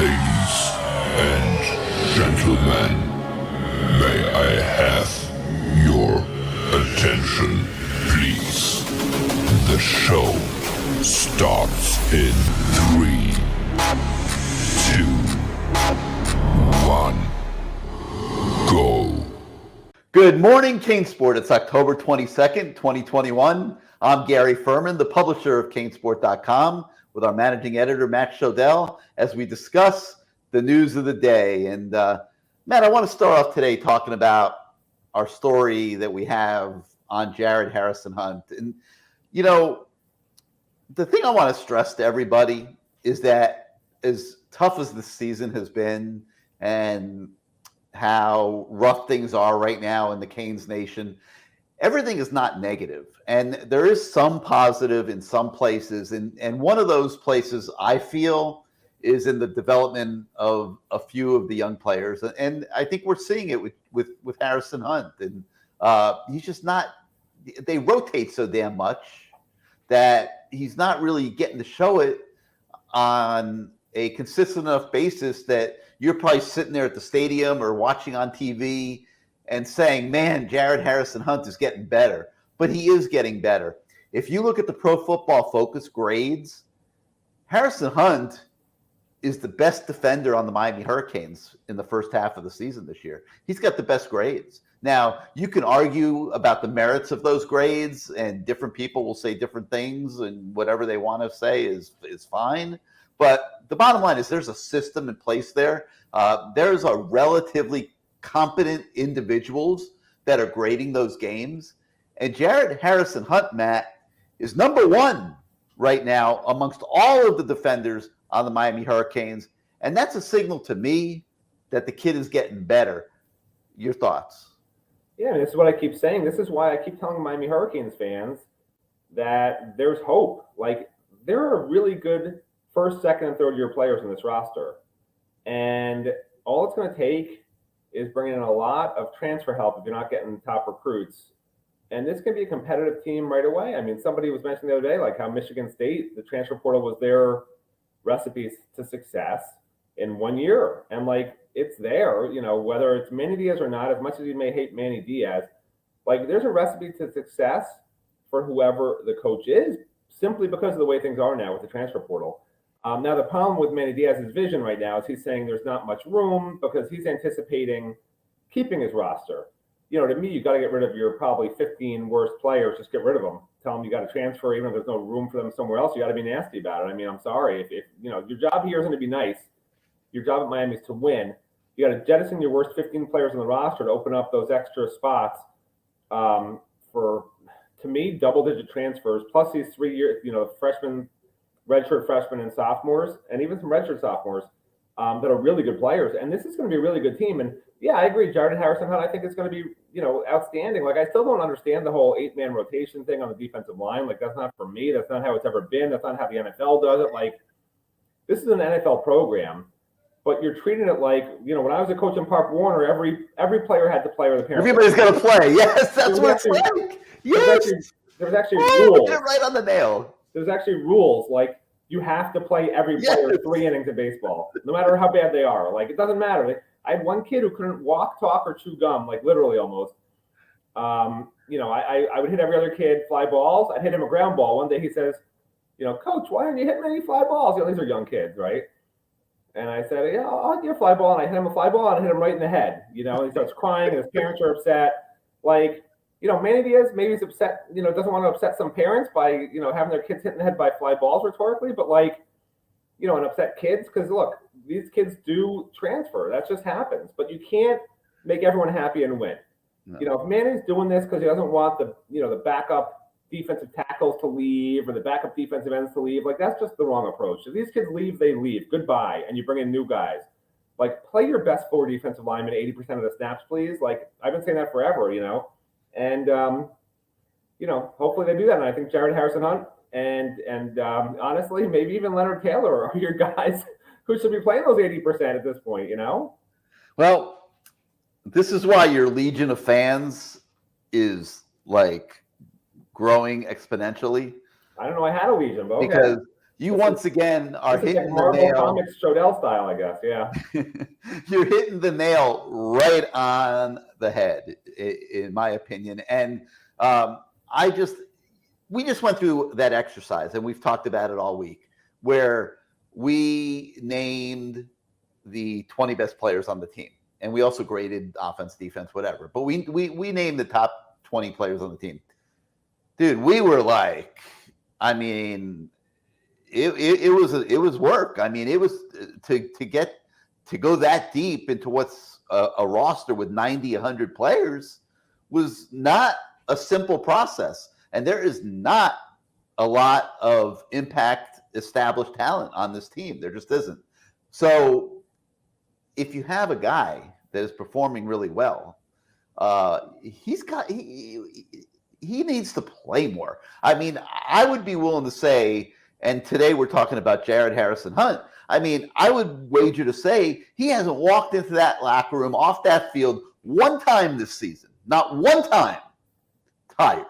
Ladies and gentlemen, may I have your attention, please? The show starts in 3, 2, 1, go. Good morning, CaneSport. It's October 22nd, 2021. I'm Gary Ferman, the publisher of CaneSport.com, with our managing editor, Matt Shodell, as we discuss the news of the day. And Matt, I want to start off today talking about our story that we have on Jared Harrison Hunt. And, you know, the thing I want to stress to everybody is that as tough as the season has been and how rough things are right now in the Canes Nation, everything is not negative. And there is some positive in some places. And one of those places I feel is in the development of a few of the young players. And I think we're seeing it with Harrison Hunt. And he's just not, they rotate so damn much that he's not really getting to show it on a consistent enough basis that you're probably sitting there at the stadium or watching on TV and saying, man, Jared Harrison Hunt is getting better. But he is getting better. If you look at the Pro Football Focus grades, Harrison Hunt is the best defender on the Miami Hurricanes in the first half of the season this year. He's got the best grades. Now, you can argue about the merits of those grades, and different people will say different things, and whatever they want to say is fine. But the bottom line is there's a system in place there. There's a relatively competent individuals that are grading those games. And Jared Harrison Hunt, Matt, is number one right now amongst all of the defenders on the Miami Hurricanes. And that's a signal to me that the kid is getting better. Your thoughts? Yeah, this is what I keep saying. This is why I keep telling Miami Hurricanes fans that there's hope. Like, there are really good first, second, and third year players in this roster. And all it's going to take is bringing in a lot of transfer help if you're not getting top recruits. And this can be a competitive team right away. I mean, somebody was mentioning the other day, like how Michigan State, the transfer portal was their recipe to success in 1 year. And like, it's there, you know, whether it's Manny Diaz or not, as much as you may hate Manny Diaz, like there's a recipe to success for whoever the coach is, simply because of the way things are now with the transfer portal. Now, the problem with Manny Diaz's vision right now is he's saying there's not much room because he's anticipating keeping his roster. You know, to me, you got to get rid of your probably 15 worst players. Just get rid of them. Tell them you got to transfer, even if there's no room for them somewhere else. You got to be nasty about it. I mean, I'm sorry. If you know, your job here isn't to be nice. Your job at Miami is to win. You got to jettison your worst 15 players on the roster to open up those extra spots for, to me, double-digit transfers, plus these 3 years, you know, freshmen, redshirt freshmen and sophomores, and even some redshirt sophomores that are really good players. And this is going to be a really good team. And yeah, I agree. Jared Harrison Hunt, I think it's going to be, you know, outstanding. Like, I still don't understand the whole 8-man rotation thing on the defensive line. Like, that's not for me. That's not how it's ever been. That's not how the NFL does it. Like, this is an NFL program, but you're treating it like, you know, when I was a coach in Park Warner, every player had to play or the parents. Everybody's going to play. Yes, that's what it's like. Yes. There's actually rules. You're right on the nail. There's actually rules. Like, you have to play every player 3 innings of baseball, no matter how bad they are. Like, it doesn't matter. Like, I had one kid who couldn't walk, talk, or chew gum, like literally almost. You know, I would hit every other kid fly balls. I'd hit him a ground ball. One day he says, you know, Coach, why aren't you hitting any fly balls? You know, these are young kids, right? And I said, yeah, I'll get a fly ball. And I hit him a fly ball and I hit him right in the head. You know, and he starts crying and his parents are upset. Like, you know, Manny Diaz maybe is upset, you know, doesn't want to upset some parents by, you know, having their kids hit in the head by fly balls rhetorically, but like, you know, and upset kids, because look, these kids do transfer. That just happens. But you can't make everyone happy and win. No. You know, if Manny's doing this because he doesn't want the, you know, the backup defensive tackles to leave or the backup defensive ends to leave, like that's just the wrong approach. If these kids leave, they leave. Goodbye. And you bring in new guys. Like, play your best forward defensive lineman 80% of the snaps, please. Like, I've been saying that forever, you know. And, you know, hopefully they do that. And I think Jared Harrison Hunt and honestly, maybe even Leonard Taylor are your guys who should be playing those 80% at this point, you know? Well, this is why your legion of fans is like growing exponentially. I don't know. I had a legion, but okay. Because You once again are This is like hitting the Marvel nail. Comics Shodell style, I guess. Yeah. You're hitting the nail right on the head, in my opinion. And we just went through that exercise, and we've talked about it all week, where we named the 20 best players on the team, and we also graded offense, defense, whatever. But we named the top 20 players on the team. Dude, we were like, I mean, it was work. I mean, it was to go that deep into what's a roster with 90, 100 players was not a simple process. And there is not a lot of impact established talent on this team. There just isn't. So if you have a guy that is performing really well, he needs to play more. I mean, I would be willing to say, and today we're talking about Jared Harrison Hunt. I mean, I would wager to say he hasn't walked into that locker room off that field one time this season. Not one time. Tired.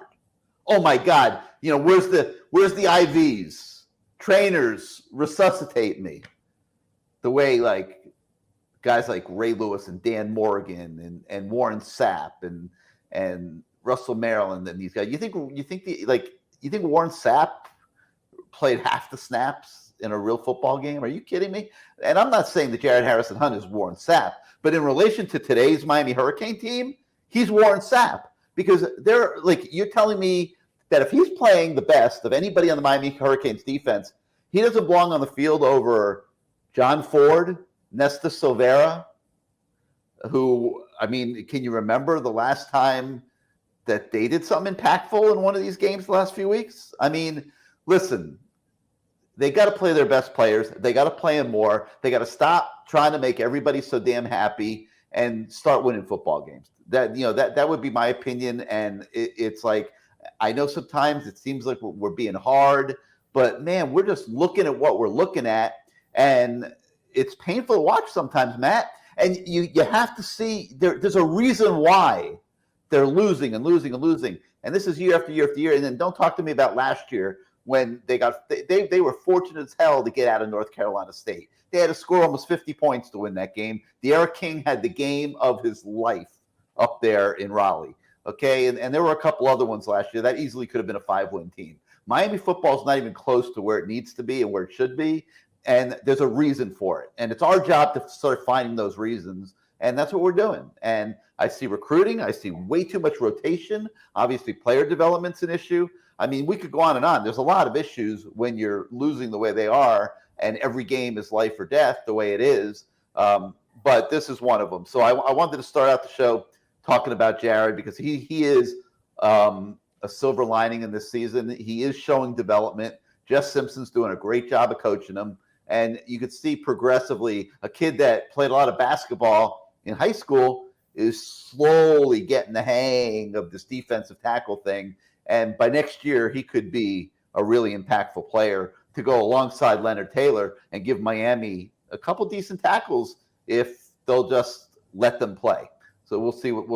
Oh my God. You know, where's the IVs? Trainers, resuscitate me. The way like guys like Ray Lewis and Dan Morgan and Warren Sapp and Russell Maryland and these guys. You think Warren Sapp played half the snaps in a real football game? Are you kidding me? And I'm not saying that Jared Harrison Hunt is Warren Sapp, but in relation to today's Miami Hurricane team, he's Warren Sapp, because they're like, you're telling me that if he's playing the best of anybody on the Miami Hurricanes defense, he doesn't belong on the field over John Ford, Nesta Silvera, who, I mean, can you remember the last time that they did something impactful in one of these games the last few weeks? I mean, listen, they got to play their best players. They got to play them more. They got to stop trying to make everybody so damn happy and start winning football games. That would be my opinion. And it's like, I know sometimes it seems like we're being hard, but man, we're just looking at what we're looking at, and it's painful to watch sometimes, Matt. And you have to see there's a reason why they're losing and losing and losing. And this is year after year after year. And then don't talk to me about last year when they were fortunate as hell to get out of North Carolina State. They had to score almost 50 points to win that game. De'Ara King had the game of his life up there in Raleigh. Okay, and there were a couple other ones last year that easily could have been a 5-win team. Miami football is not even close to where it needs to be and where it should be, and there's a reason for it. And it's our job to start finding those reasons, and that's what we're doing. And I see recruiting. I see way too much rotation. Obviously, player development's an issue. I mean, we could go on and on. There's a lot of issues when you're losing the way they are, and every game is life or death the way it is. But this is one of them. So I wanted to start out the show talking about Jared, because he is a silver lining in this season. He is showing development. Jess Simpson's doing a great job of coaching him. And you could see progressively a kid that played a lot of basketball in high school is slowly getting the hang of this defensive tackle thing. And by next year, he could be a really impactful player to go alongside Leonard Taylor and give Miami a couple decent tackles if they'll just let them play. So we'll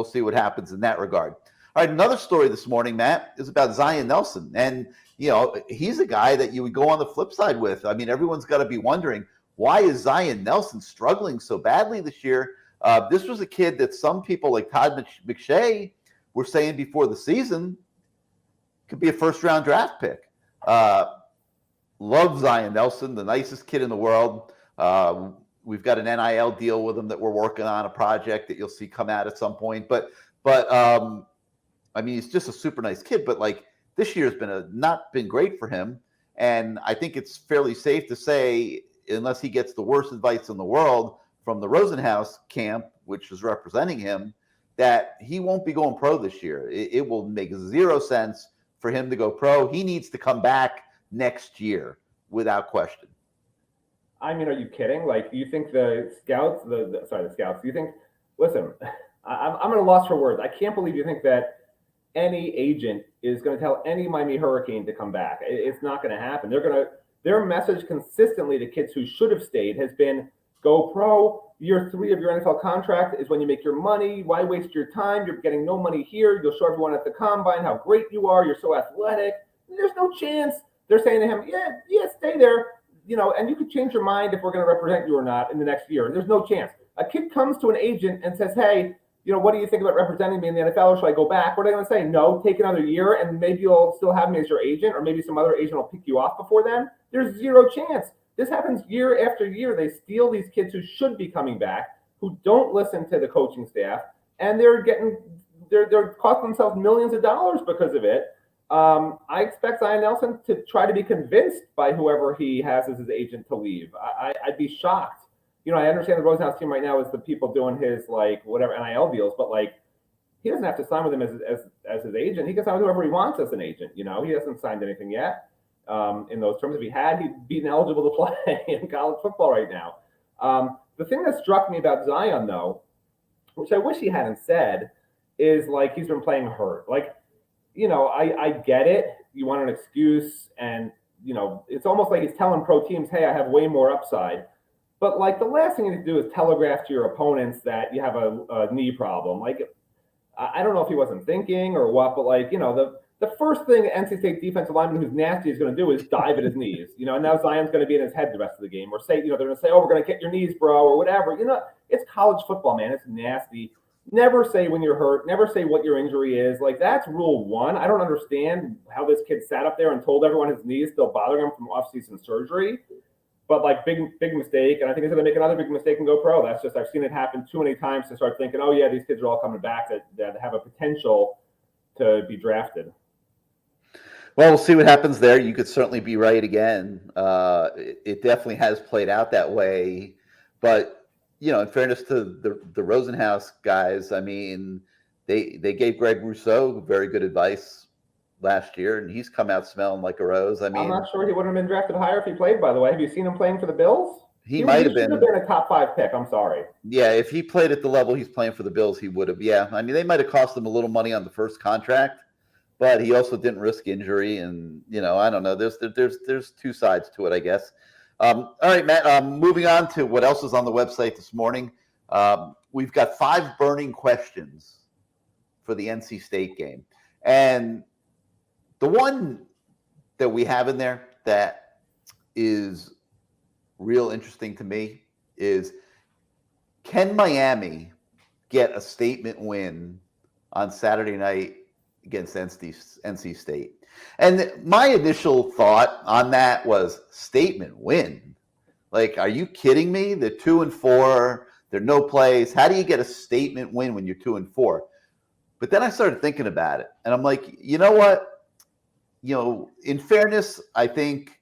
see what happens in that regard. All right, another story this morning, Matt, is about Zion Nelson. And, you know, he's a guy that you would go on the flip side with. I mean, everyone's got to be wondering, why is Zion Nelson struggling so badly this year? This was a kid that some people like Todd McShay were saying before the season could be a first-round draft pick. Love Zion Nelson, the nicest kid in the world. We've got an NIL deal with him that we're working on, a project that you'll see come out at some point. But I mean, he's just a super nice kid. But like this year has not been great for him, and I think it's fairly safe to say, unless he gets the worst advice in the world from the Rosenhaus camp, which is representing him, that he won't be going pro this year. It will make zero sense for him to go pro. He needs to come back next year without question. I mean, are you kidding? Like, you think the scouts, the scouts, you think, listen, I'm at a loss for words. I can't believe you think that any agent is going to tell any Miami Hurricane to come back. It's not going to happen. Their message consistently to kids who should have stayed has been, go pro. Year 3 of your NFL contract is when you make your money. Why waste your time? You're getting no money here. You'll show everyone at the combine how great you are. You're so athletic. There's no chance they're saying to him, yeah, stay there, and you could change your mind if we're going to represent you or not in the next year. There's no chance. A kid comes to an agent and says, hey, what do you think about representing me in the NFL, or should I go back? What are they going to say? No, take another year, and maybe you'll still have me as your agent, or maybe some other agent will pick you off before then. There's zero chance. This happens year after year. They steal these kids who should be coming back, who don't listen to the coaching staff, and they're costing themselves millions of dollars because of it. I expect Zion Nelson to try to be convinced by whoever he has as his agent to leave. I'd be shocked. I understand the Rosenhaus team right now is the people doing his whatever NIL deals, but he doesn't have to sign with him as his agent. He can sign with whoever he wants as an agent. He hasn't signed anything yet. In those terms, if he had, he'd be ineligible to play in college football right now. The thing that struck me about Zion, though, which I wish he hadn't said, is he's been playing hurt. I get it. You want an excuse, and it's almost like he's telling pro teams, "Hey, I have way more upside." But the last thing you need to do is telegraph to your opponents that you have a knee problem. I don't know if he wasn't thinking or what, but the first thing an NC State defensive lineman who's nasty is going to do is dive at his knees. And now Zion's going to be in his head the rest of the game, or say, they're going to say, "Oh, we're going to get your knees, bro," or whatever. It's college football, man. It's nasty. Never say when you're hurt. Never say what your injury is. That's rule one. I don't understand how this kid sat up there and told everyone his knee is still bothering him from off-season surgery. But big mistake, and I think he's going to make another big mistake and go pro. That's just, I've seen it happen too many times to start thinking, oh yeah, these kids are all coming back that have a potential to be drafted. Well, we'll see what happens there. You could certainly be right again. It definitely has played out that way. But, in fairness to the Rosenhaus guys, I mean, they gave Greg Rousseau very good advice last year, and he's come out smelling like a rose. I mean, I'm not sure he wouldn't have been drafted higher if he played, by the way. Have you seen him playing for the Bills? He might have been a top 5 pick. I'm sorry. Yeah, if he played at the level he's playing for the Bills, he would have. Yeah, I mean, they might have cost him a little money on the first contract, but he also didn't risk injury, and I don't know. There's two sides to it, I guess. All right, Matt. Moving on to what else is on the website this morning. We've got 5 burning questions for the NC State game, and the one that we have in there that is real interesting to me is, can Miami get a statement win on Saturday night against NC State? And my initial thought on that was, statement win? Are you kidding me? They're 2-4. They're no plays. How do you get a statement win when you're 2-4? But then I started thinking about it, and I'm like, you know what? In fairness, I think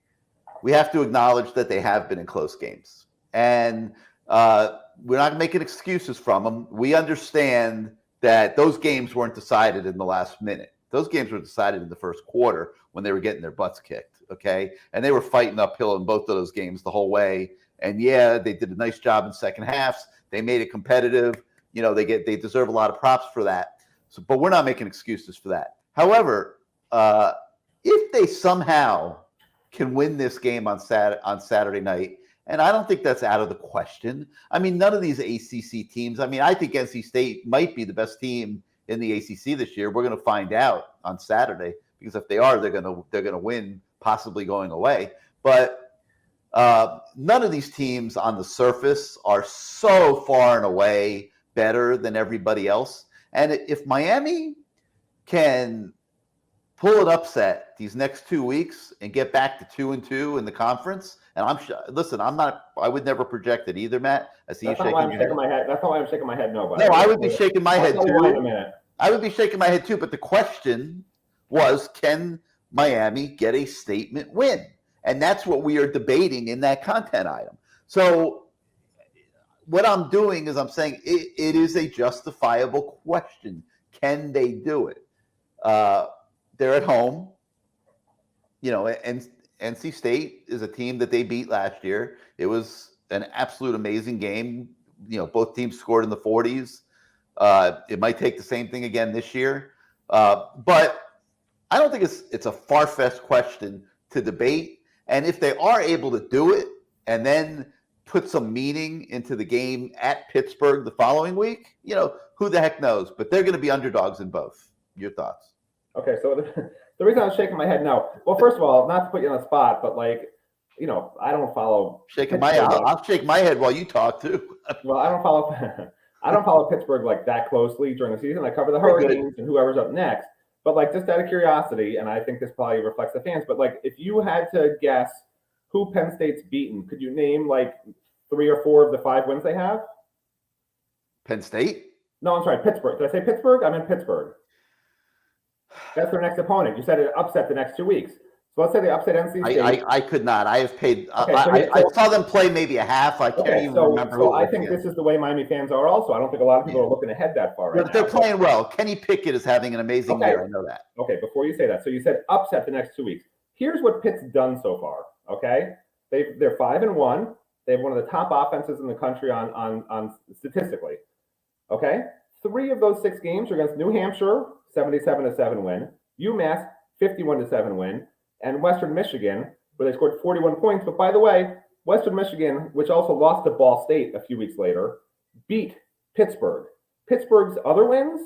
we have to acknowledge that they have been in close games. And we're not making excuses from them. We understand that those games weren't decided in the last minute. Those games were decided in the first quarter when they were getting their butts kicked, okay? And they were fighting uphill in both of those games the whole way. And, yeah, they did a nice job in second halves. They made it competitive. They deserve a lot of props for that. But we're not making excuses for that. However, if they somehow can win this game on Saturday night, and I don't think that's out of the question. I mean, none of these ACC teams. I mean, I think NC State might be the best team in the ACC this year. We're going to find out on Saturday, because if they are, they're going to win, possibly going away. But none of these teams on the surface are so far and away better than everybody else. And if Miami can pull an upset these next 2 weeks and get back to 2-2 in the conference, and I would never project it either, Matt. I see you shaking your head. That's not why I'm shaking my head. No, I would be shaking my head too. Wait a minute. I would be shaking my head too. But the question was, can Miami get a statement win? And that's what we are debating in that content item. So what I'm doing is I'm saying it is a justifiable question. Can they do it? They're at home, and NC State is a team that they beat last year. It was an absolute amazing game. Both teams scored in the 40s. It might take the same thing again this year. But I don't think it's a far-fetched question to debate. And if they are able to do it and then put some meaning into the game at Pittsburgh the following week, who the heck knows? But they're going to be underdogs in both. Your thoughts? Okay, so The reason I was shaking my head, no. Well, first of all, not to put you on the spot, but like, I don't follow. Shaking my head. I'll shake my head while you talk too. Well, I don't follow. I don't follow Pittsburgh like that closely during the season. I cover the Hurricanes and whoever's up next. But like, just out of curiosity, and I think this probably reflects the fans. But like, if you had to guess who Penn State's beaten, could you name like 3 or 4 of the 5 wins they have? Penn State? No, I'm sorry, Pittsburgh. Did I say Pittsburgh? I meant Pittsburgh. That's their next opponent. You said it upset the next 2 weeks. So let's say they upset NC State. I could not. I have paid. Okay, I saw them play maybe a half. I can't even remember. So I think this is the way Miami fans are also. I don't think a lot of people are looking ahead that far right now. They're playing well. Kenny Pickett is having an amazing year. I know that. Okay, before you say that, so you said upset the next 2 weeks. Here's what Pitt's done so far. Okay, they're 5-1. They have one of the top offenses in the country on statistically. Okay, 3 of those 6 games are against New Hampshire, 77-7 win. UMass, 51-7 win. And Western Michigan, where they scored 41 points. But by the way, Western Michigan, which also lost to Ball State a few weeks later, beat Pittsburgh. Pittsburgh's other wins,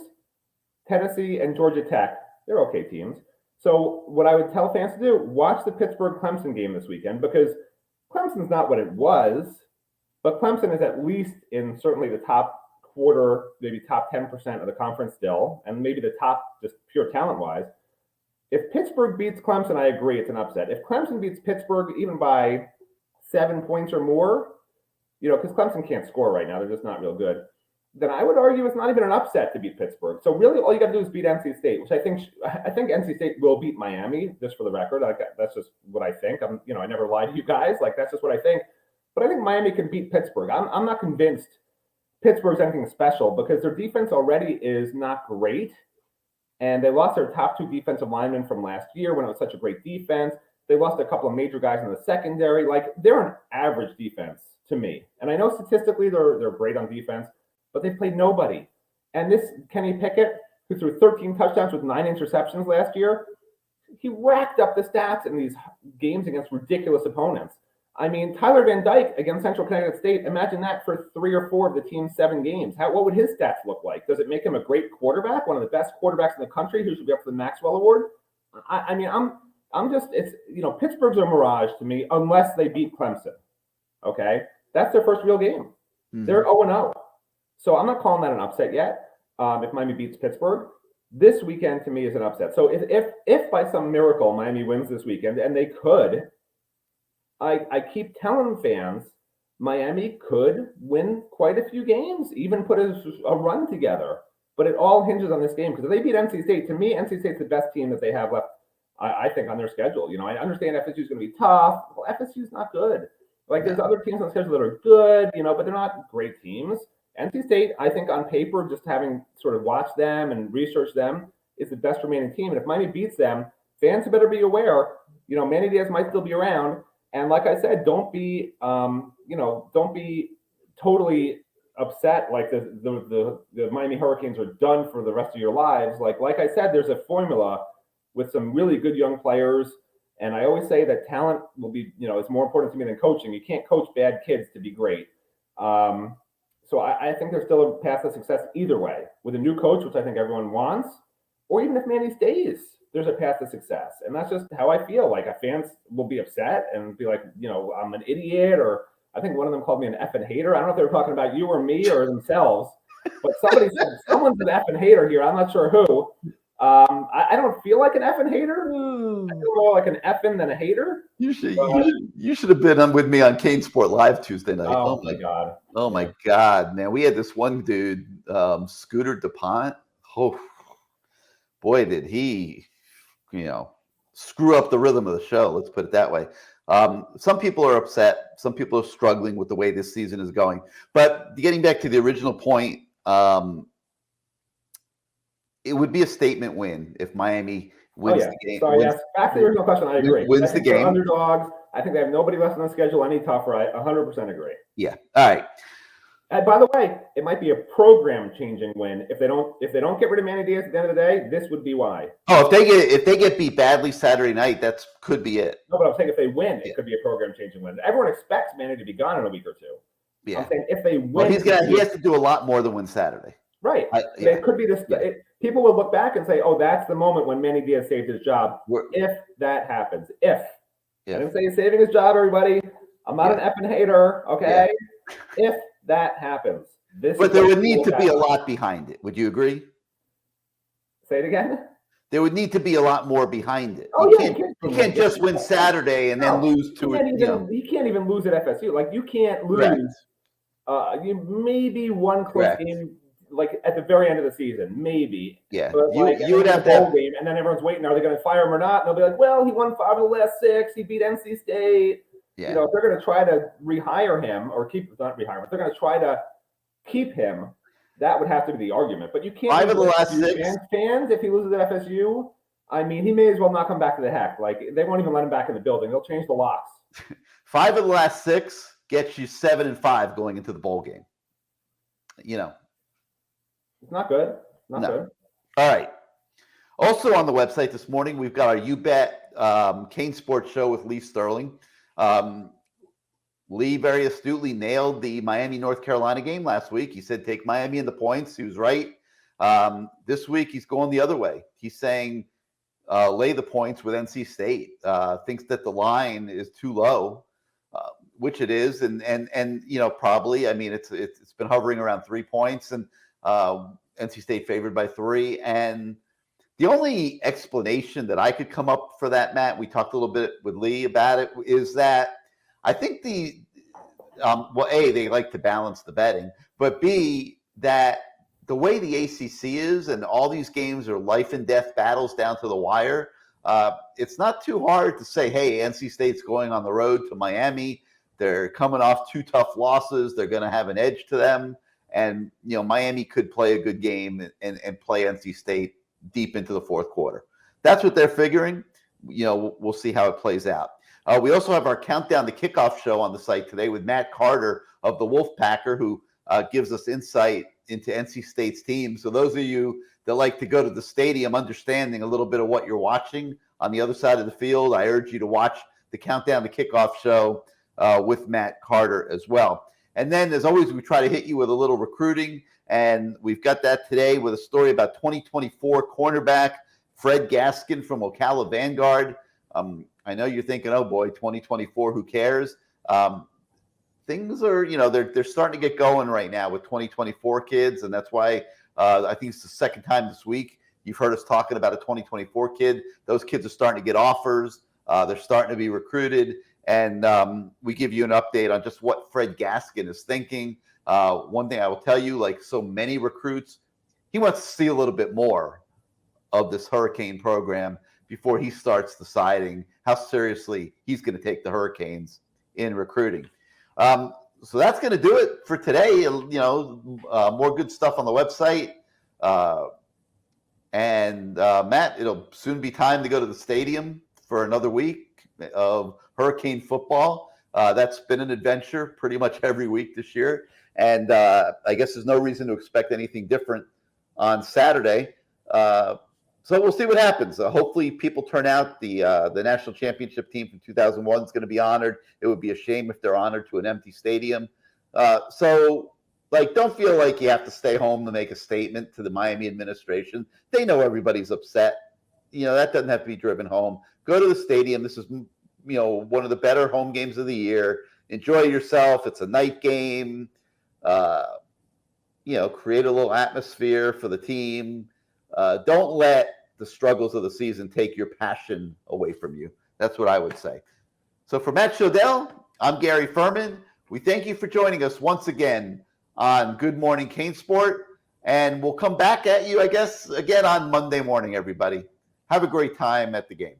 Tennessee and Georgia Tech, they're okay teams. So what I would tell fans to do, watch the Pittsburgh-Clemson game this weekend, because Clemson's not what it was, but Clemson is at least in certainly the top quarter, maybe top 10% of the conference still, and maybe the top just pure talent-wise. If Pittsburgh beats Clemson, I agree it's an upset. If Clemson beats Pittsburgh even by 7 points or more, because Clemson can't score right now, they're just not real good, then I would argue it's not even an upset to beat Pittsburgh. So really all you got to do is beat NC State, which I think NC State will beat Miami, just for the record. That's just what I think. I never lie to you guys. Like, that's just what I think. But I think Miami can beat Pittsburgh. I'm not convinced Pittsburgh's anything special, because their defense already is not great. And they lost their top 2 defensive linemen from last year when it was such a great defense. They lost a couple of major guys in the secondary. Like, they're an average defense to me. And I know statistically they're great on defense, but they've played nobody. And this Kenny Pickett, who threw 13 touchdowns with 9 interceptions last year, he racked up the stats in these games against ridiculous opponents. I mean, Tyler Van Dyke against Central Connecticut State, imagine that for 3 or 4 of the team's 7 games. What would his stats look like? Does it make him a great quarterback, one of the best quarterbacks in the country who should be up for the Maxwell Award? Pittsburgh's a mirage to me unless they beat Clemson. Okay? That's their first real game. Mm-hmm. They're 0-0. So I'm not calling that an upset yet. If Miami beats Pittsburgh, this weekend to me is an upset. So if by some miracle Miami wins this weekend, and they could, I keep telling fans Miami could win quite a few games, even put a run together. But it all hinges on this game, because if they beat NC State, to me, NC State's the best team that they have left, I think, on their schedule. I understand FSU's going to be tough. Well, FSU's not good. Like, there's other teams on the schedule that are good, but they're not great teams. NC State, I think on paper, just having sort of watched them and researched them, is the best remaining team. And if Miami beats them, fans better be aware, Manny Diaz might still be around. And like I said, don't be totally upset like the Miami Hurricanes are done for the rest of your lives. Like I said, there's a formula with some really good young players. And I always say that talent will be, it's more important to me than coaching. You can't coach bad kids to be great. So I think there's still a path to success either way, with a new coach, which I think everyone wants, or even if Manny stays, there's a path to success. And that's just how I feel. Like, fans will be upset and be like, I'm an idiot, or I think one of them called me an effing hater. I don't know if they were talking about you or me or themselves, but someone's an effing hater here. I'm not sure who. I don't feel like an effing hater. I feel more like an effing than a hater. You should have been with me on CaneSport Live Tuesday night. Oh my God. Oh my God, man. We had this one dude, Scooter DuPont. Oh boy, did he screw up the rhythm of the show. Let's put it that way. Some people are upset. Some people are struggling with the way this season is going. But getting back to the original point, it would be a statement win if Miami wins the game. Sorry, yes. Back to the original question, I agree. Wins the game. Underdogs. I think they have nobody left on the schedule any tougher. I 100% agree. Yeah. All right. And by the way, it might be a program-changing win if they don't get rid of Manny Diaz at the end of the day. This would be why. Oh, if they get beat badly Saturday night, that could be it. No, but I'm saying if they win, it could be a program-changing win. Everyone expects Manny to be gone in a week or two. Yeah. I'm saying if they win, he has to do a lot more than win Saturday. Right. Yeah. It could be this. Yeah. People will look back and say, "Oh, that's the moment when Manny Diaz saved his job." If that happens, I didn't say he's saving his job, everybody. I'm not an effing hater, okay? If that happens, but there would need to be a lot behind it. Would you agree? Say it again. There would need to be a lot more behind it. Oh, you can't just win Saturday and then lose to it. You can't even lose at FSU. Like, you can't lose. Maybe one close game, like at the very end of the season, maybe. Yeah, but you would have to game, and then everyone's waiting. Are they going to fire him or not? And they'll be like, "Well, he won 5 of the last 6. He beat NC State." Yeah. You know, if they're going to try to rehire him or not rehire him, if they're going to try to keep him, that would have to be the argument. But you can't. 5 of the last 6 fans. If he loses at FSU, I mean, he may as well not come back to the Heck. Like, they won't even let him back in the building. They'll change the locks. 5 of the last 6 gets you 7-5 going into the bowl game. You know, it's not good. Not good. All right. Also on the website this morning, we've got our You Bet CaneSport show with Lee Sterling. Lee very astutely nailed the Miami, North Carolina game last week. He said, take Miami in the points. He was right. This week, he's going the other way. He's saying, lay the points with NC State. Thinks that the line is too low, which it is. And you know, probably, I mean, it's been hovering around 3 points, and NC State favored by 3. And the only explanation that I could come up for that, Matt, we talked a little bit with Lee about it, is that I think well, A, they like to balance the betting, but B, that the way the ACC is and all these games are life and death battles down to the wire, it's not too hard to say, hey, NC State's going on the road to Miami. They're coming off 2 tough losses. They're going to have an edge to them. And, you know, Miami could play a good game and play NC State deep into the 4th quarter. That's what they're figuring. You know, we'll see how it plays out. We also have our Countdown to Kickoff show on the site today with Matt Carter of the Wolfpacker, who gives us insight into NC State's team. So those of you that like to go to the stadium understanding a little bit of what you're watching on the other side of the field, I urge you to watch the Countdown to Kickoff show with Matt Carter as well. And then, as always, we try to hit you with a little recruiting, and we've got that today with a story about 2024 cornerback Fred Gaskin from Ocala Vanguard. I know you're thinking, oh boy, 2024, who cares? Things are, you know, they're starting to get going right now with 2024 kids, and that's why I think it's the second time this week you've heard us talking about a 2024 kid. Those kids are starting to get offers. They're starting to be recruited, and we give you an update on just what Fred Gaskin is thinking. One thing I will tell you, like so many recruits, he wants to see a little bit more of this Hurricane program before he starts deciding how seriously he's going to take the Hurricanes in recruiting. So that's going to do it for today. You know, more good stuff on the website. And Matt, it'll soon be time to go to the stadium for another week of Hurricane football. That's been an adventure pretty much every week this year. And I guess there's no reason to expect anything different on Saturday. So we'll see what happens. Hopefully people turn out. The national championship team from 2001 is going to be honored. It would be a shame if they're honored to an empty stadium. So, like, don't feel like you have to stay home to make a statement to the Miami administration. They know everybody's upset. You know, that doesn't have to be driven home. Go to the stadium. This is, you know, one of the better home games of the year. Enjoy yourself. It's a night game. You know, create a little atmosphere for the team. Don't let the struggles of the season take your passion away from you. That's what I would say. So for Matt Shodell, I'm Gary Ferman. We thank you for joining us once again on Good Morning CaneSport. And we'll come back at you, I guess, again on Monday morning, everybody. Have a great time at the game.